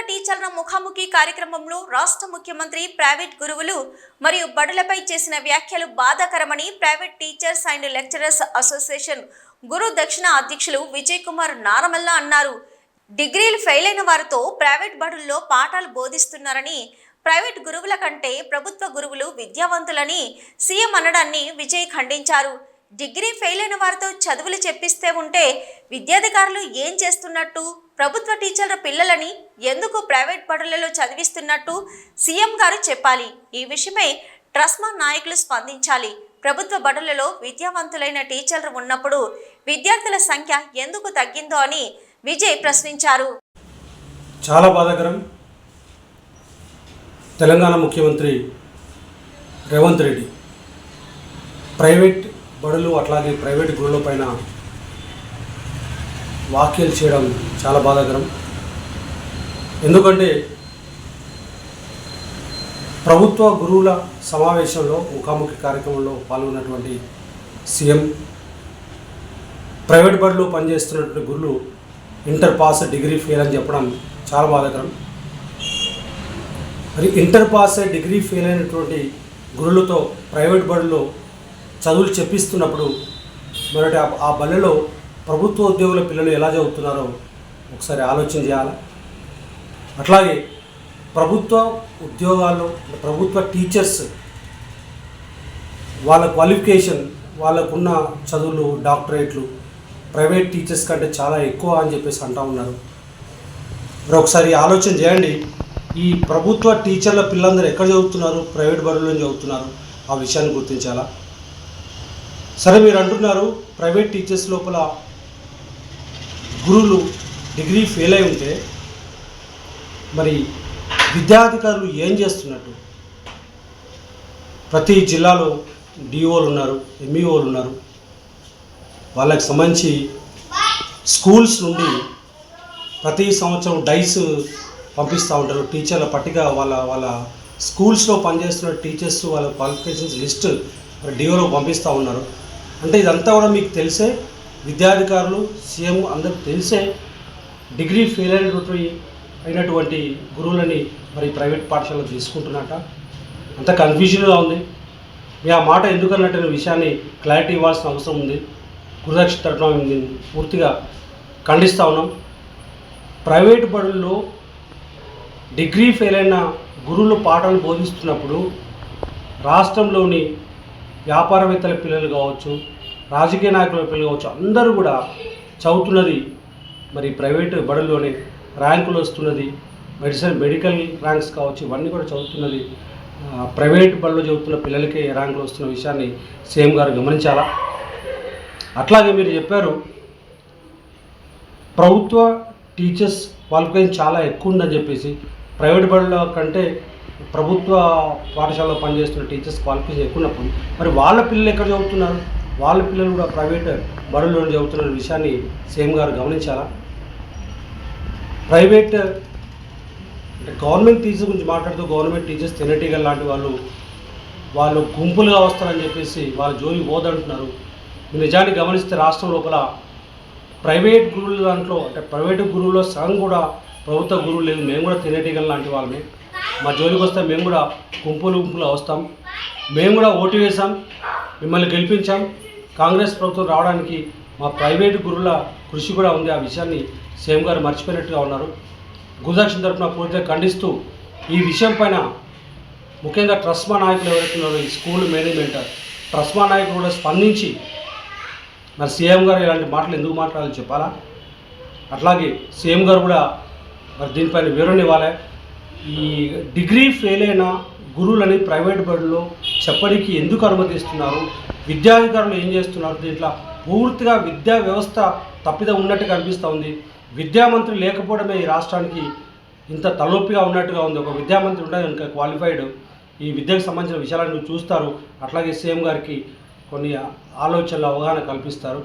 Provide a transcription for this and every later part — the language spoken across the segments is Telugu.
టీచర్ల ముఖాముఖి కార్యక్రమంలో రాష్ట్ర ముఖ్యమంత్రి ప్రైవేట్ గురువులు మరియు బడులపై చేసిన వ్యాఖ్యలు బాధాకరమని private teachers and lecturers association గురు దక్షిణ అధ్యక్షులు విజయ్ కుమార్ నారమల్ల అన్నారు. డిగ్రీలు ఫెయిల్ అయిన వారితో ప్రైవేట్ బడుల్లో పాఠాలు బోధిస్తున్నారని, ప్రైవేట్ గురువుల కంటే ప్రభుత్వ గురువులు విద్యావంతులని సీఎం అనడాన్ని విజయ్ ఖండించారు. డిగ్రీ ఫెయిల్ అయిన వారితో చదువులు చెప్పిస్తే ఉంటే విద్యాధికారులు ఏం చేస్తున్నట్టు, ప్రభుత్వ టీచర్ల పిల్లలని ఎందుకు ప్రైవేట్ బడులలో చదివిస్తున్నట్టు సీఎం గారు చెప్పాలి. ఈ విషయమై ట్రస్మా నాయకులు స్పందించాలి. ప్రభుత్వ బడులలో విద్యావంతులైన టీచర్లు ఉన్నప్పుడు విద్యార్థుల సంఖ్య ఎందుకు తగ్గిందో అని విజయ్ ప్రశ్నించారు. చాలా బాధాకరం. తెలంగాణ ముఖ్యమంత్రి రేవంత్ రెడ్డి ప్రైవేట్ బడులు అట్లాగే ప్రైవేట్ గురువుల పైన వ్యాఖ్యలు చేయడం చాలా బాధాకరం. ఎందుకంటే ప్రభుత్వ గురువుల సమావేశంలో ముఖాముఖి కార్యక్రమంలో పాల్గొన్నటువంటి సీఎం ప్రైవేట్ బడులు పనిచేస్తున్నటువంటి గురువులు ఇంటర్ పాస్ డిగ్రీ ఫెయిల్ అని చెప్పడం చాలా బాధాకరం. మరి ఇంటర్ పాస్ డిగ్రీ ఫెయిల్ అయినటువంటి గురువులతో ప్రైవేట్ బడుల్లో చదువులు చెప్పిస్తున్నప్పుడు మరి ఆ బళ్ళలో ప్రభుత్వ ఉద్యోగుల పిల్లలు ఎలా చదువుతున్నారో ఒకసారి ఆలోచన చేయాలి. అట్లాగే ప్రభుత్వ ఉద్యోగాల్లో ప్రభుత్వ టీచర్స్ వాళ్ళ క్వాలిఫికేషన్, వాళ్ళకున్న చదువులు, డాక్టరేట్లు ప్రైవేట్ టీచర్స్ కంటే చాలా ఎక్కువ అని చెప్పేసి అంటూ ఉన్నారు. మరి ఒకసారి ఆలోచన చేయండి. ఈ ప్రభుత్వ టీచర్ల పిల్లలందరూ ఎక్కడ చదువుతున్నారు, ప్రైవేట్ బడుల్లో చదువుతున్నారు, ఆ విషయాన్ని గుర్తించాలా. సరే, మీరు అంటున్నారు ప్రైవేట్ టీచర్స్ లోపల గురువులు డిగ్రీ ఫెయిల్ అయి ఉంటే మరి విద్యాధికారులు ఏం చేస్తున్నట్టు? ప్రతి జిల్లాలో డిఓలు ఉన్నారు, ఎంఈఓలు ఉన్నారు. వాళ్ళకి సంబంధించి స్కూల్స్ నుండి ప్రతి సంవత్సరం డైస్ పంపిస్తూ ఉంటారు. టీచర్ల పట్టిక వాళ్ళ స్కూల్స్లో పనిచేస్తున్న టీచర్స్ వాళ్ళ క్వాలిఫికేషన్స్ లిస్ట్ డిఓలో పంపిస్తూ ఉన్నారు. అంటే ఇదంతా కూడా మీకు తెలిసే, విద్యాధికారులు, సీఎం అందరికి తెలిసే డిగ్రీ ఫెయిల్ అయినటువంటి గురువులని మరి ప్రైవేట్ పాఠశాలలో తీసుకుంటున్నట్ట. అంత కన్ఫ్యూజన్గా ఉంది. మీ ఆ మాట ఎందుకన్నట్టు విషయాన్ని క్లారిటీ ఇవ్వాల్సిన అవసరం ఉంది. గురుదక్షిణ తరఫున నేను పూర్తిగా ఖండిస్తూ ఉన్నాం. ప్రైవేట్ బడుల్లో డిగ్రీ ఫెయిల్ అయిన గురువులు పాఠాలు బోధిస్తున్నప్పుడు రాష్ట్రంలోని వ్యాపారవేత్తల పిల్లలు కావచ్చు, రాజకీయ నాయకుల పిల్లలు కావచ్చు, అందరూ కూడా చదువుతున్నది మరి ప్రైవేటు బడుల్లోనే. ర్యాంకులు వస్తున్నది, మెడికల్ ర్యాంక్స్ కావచ్చు, ఇవన్నీ కూడా చదువుతున్నది ప్రైవేట్ బడుల్లో చదువుతున్న పిల్లలకే ర్యాంకులు వస్తున్న విషయాన్ని సీఎం గారు గమనించాలా. అట్లాగే మీరు చెప్పారు ప్రభుత్వ టీచర్స్ క్వాలిఫికేషన్ చాలా ఎక్కువ ఉందని చెప్పేసి. ప్రైవేట్ బడుల కంటే ప్రభుత్వ పాఠశాలలో పనిచేస్తున్న టీచర్స్ క్వాలిఫికేషన్ ఎక్కువ ఉన్నప్పుడు మరి వాళ్ళ పిల్లలు ఎక్కడ చదువుతున్నారు? వాళ్ళ పిల్లలు కూడా ప్రైవేట్ బడుల్లో చదువుతున్న విషయాన్ని సీఎం గారు గమనించాలా. ప్రైవేట్ అంటే గవర్నమెంట్ టీచర్స్ గురించి మాట్లాడుతూ గవర్నమెంట్ టీచర్స్ తెనటీగల్ లాంటి వాళ్ళు గుంపులుగా వస్తారని చెప్పేసి వాళ్ళ జోలికి పోదంటున్నారు. నిజాన్ని గమనిస్తే రాష్ట్రం లోపల ప్రైవేట్ గురువుల దాంట్లో అంటే ప్రైవేటు గురువుల్లో సగం కూడా ప్రభుత్వ గురువులు లేదు. మేము కూడా తెనటీగల్ లాంటి వాళ్ళమే. మా జోలికి వస్తే మేము కూడా గుంపులుగా వస్తాం. మేము కూడా ఓటు వేసాం, మిమ్మల్ని గెలిపించాం. కాంగ్రెస్ ప్రభుత్వం రావడానికి మా ప్రైవేటు గురువుల కృషి కూడా ఉంది. ఆ విషయాన్ని సీఎం గారు మర్చిపోయినట్టుగా ఉన్నారు. గురుదక్షిణ తరఫున పూర్తిగా ఖండిస్తూ ఈ విషయం పైన ముఖ్యంగా ట్రస్మా నాయకులు ఎవరైతే ఉన్నారో, ఈ స్కూల్ మేనేజ్మెంట్ ట్రస్మా నాయకులు కూడా స్పందించి మరి సీఎం గారు ఇలాంటి మాటలు ఎందుకు మాట్లాడాలని చెప్పాలా. అట్లాగే సీఎం గారు కూడా మరి దీనిపైన వివరణ ఇవ్వాలి. ఈ డిగ్రీ ఫెయిల్ అయిన గురువులని ప్రైవేట్ బడుల్లో చెప్పడానికి ఎందుకు అనుమతిస్తున్నారు, విద్యాధికారులు ఏం చేస్తున్నారు? దీంట్లో పూర్తిగా విద్యా వ్యవస్థ తప్పిదం ఉన్నట్టుగా అనిపిస్తూ ఉంది. విద్యామంత్రి లేకపోవడమే ఈ రాష్ట్రానికి ఇంత తలనొప్పిగా ఉన్నట్టుగా ఉంది. ఒక విద్యామంత్రి ఉంటే ఇంకా క్వాలిఫైడ్ ఈ విద్యకు సంబంధించిన విషయాలను చూస్తారు. అట్లాగే సీఎం గారికి కొన్ని ఆలోచనలు, అవగాహన కల్పిస్తారు.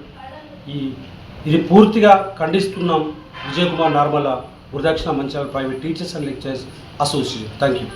ఇది పూర్తిగా ఖండిస్తున్నాం. విజయ్ కుమార్ నార్మల్, గురుదక్షిణ Mancherial private teachers and lecturers association. Thank you.